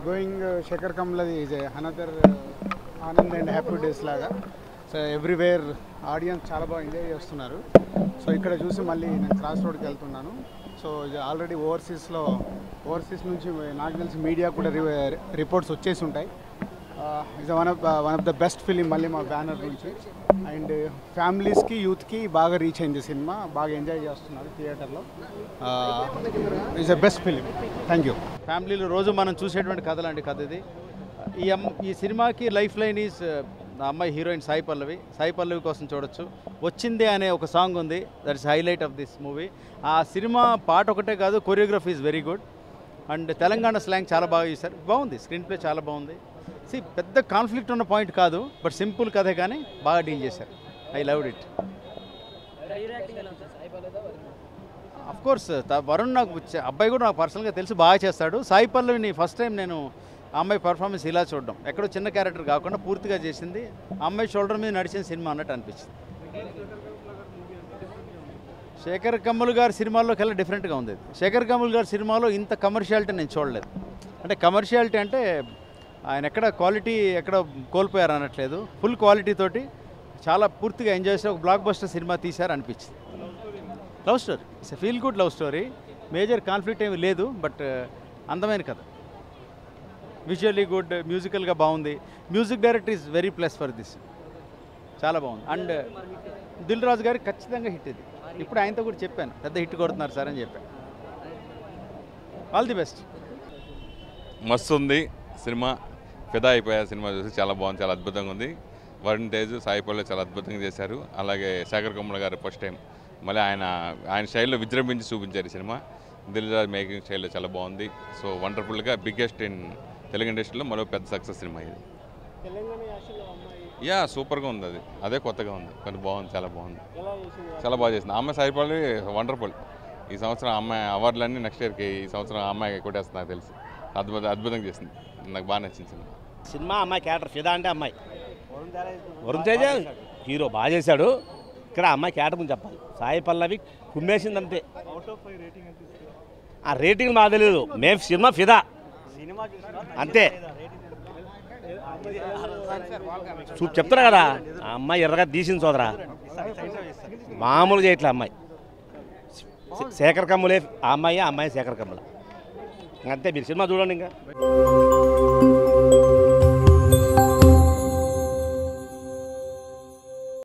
Going Shekhar కమ్లది is another Anand and Happy Days లాగా. So everywhere audience చాలా బాగా ఎంజాయ్ చేస్తున్నారు. సో ఇక్కడ చూసి మళ్ళీ నేను క్రాస్ రోడ్కి వెళ్తున్నాను. సో ఇది ఆల్రెడీ ఓవర్సీస్ నుంచి నాకు తెలిసి మీడియా కూడా రిపోర్ట్స్ వచ్చేసి ఉంటాయి. Is one of the best film మళ్ళీ మా బ్యానర్ నుంచి. అండ్ ఫ్యామిలీస్కి యూత్కి బాగా రీచ్ అయింది సినిమా, బాగా ఎంజాయ్ చేస్తున్నారు థియేటర్లో. Is the best film. Thank you. ఫ్యామిలీలో రోజు మనం చూసేటువంటి కథలాంటి కథ ఇది. ఈ సినిమాకి లైఫ్ లైన్ ఈజ్ నా అమ్మాయి హీరోయిన్ సాయి పల్లవి కోసం చూడొచ్చు. వచ్చిందే అనే ఒక సాంగ్ ఉంది, that is highlight of this movie. ఆ సినిమా పాట ఒకటే కాదు, choreography is very good. And Telangana slang చాలా బాగా చేశారు, బాగుంది. స్క్రీన్ ప్లే చాలా బాగుంది. పెద్ద కాన్ఫ్లిక్ట్ ఉన్న పాయింట్ కాదు, బట్ సింపుల్ కథే కానీ బాగా డీల్ చేశారు. I loved it. Of course Varun నాకు అబ్బాయి కూడా నాకు పర్సనల్గా తెలిసి బాగా చేస్తాడు. సాయి పల్లవిని ఫస్ట్ టైం నేను ఆ అమ్మాయి పర్ఫార్మెన్స్ ఇలా చూడడం, ఎక్కడో చిన్న క్యారెక్టర్ కాకుండా పూర్తిగా చేసింది. ఆ అమ్మాయి షోల్డర్ మీద నడిచిన సినిమా అన్నట్టు అనిపించింది. శేఖర్ కమ్ముల్ గారి సినిమాల్లోకి వెళ్ళి డిఫరెంట్గా ఉంది. శేఖర్ కమ్ముల్ గారి సినిమాలో ఇంత కమర్షియాలిటీ నేను చూడలేదు. అంటే కమర్షియాలిటీ అంటే ఆయన ఎక్కడ క్వాలిటీ ఎక్కడ కోల్పోయారు అనట్లేదు, ఫుల్ క్వాలిటీ తోటి చాలా పూర్తిగా ఎంజాయ్ చేసి ఒక బ్లాక్ బస్టర్ సినిమా తీశారు అనిపించింది. Love story, it's a feel good love story. Major conflict ఏమీ లేదు, బట్ అందమైన కథ. విజువల్లీ గుడ్, మ్యూజికల్గా బాగుంది. Music director is very plus for this, చాలా బాగుంది. అండ్ దిల్ రాజు గారికి ఖచ్చితంగా హిట్ ఇది. ఇప్పుడు ఆయనతో కూడా చెప్పాను, పెద్ద హిట్ కొడుతున్నారు సార్ అని చెప్పాను. All the best. మస్తు ఉంది సినిమా. ఫిదా అయిపోయా సినిమా చూసి, చాలా బాగుంది, చాలా అద్భుతంగా ఉంది. వరుణ్ తేజ్, సాయి పల్లవి చాలా అద్భుతంగా చేశారు. అలాగే శేఖర్ కమ్ముల గారు ఫస్ట్ టైం మళ్ళీ ఆయన స్టైల్లో విజృంభించి చూపించారు ఈ సినిమా. దిల్ రాజు మేకింగ్ స్టైల్లో చాలా బాగుంది. సో వండర్ఫుల్గా బిగ్గెస్ట్ ఇన్ తెలుగు ఇండస్ట్రీలో మరో పెద్ద సక్సెస్ సినిమా ఇది. యా సూపర్గా ఉంది. అదే కొత్తగా ఉంది, కానీ బాగుంది, చాలా బాగుంది, చాలా బాగా చేసింది. అమ్మాయి సాయి పల్లవి వండర్ఫుల్. ఈ సంవత్సరం అమ్మాయి అవార్డులన్నీ నెక్స్ట్ ఇయర్కి, ఈ సంవత్సరం అమ్మాయి కొట్టేస్తుంది నాకు తెలిసి. అద్భుతంగా చేసింది, నాకు బాగా నచ్చింది సినిమా. అమ్మాయి క్యారెక్టర్ ఫిదా అంటే అమ్మాయి వరుణ్ తేజ హీరో బాగా చేశాడు. ఇక్కడ అమ్మాయి క్యారెక్టర్ గురించి చెప్పాలి. సాయి పల్లవి కుమ్మేసింది అంతే. ఆ రేటింగ్ మాకు తెలియదు, మేము సినిమా ఫిదా అంతే. చెప్తారా కదా, ఆ అమ్మాయి ఎర్రగా తీసింది సోదరా, మామూలు చేయట్లే అమ్మాయి. శేఖర్ కమ్ములే ఆ అమ్మాయి శేఖర్ కమ్ముల అంతే. మీరు సినిమా చూడండి ఇంకా.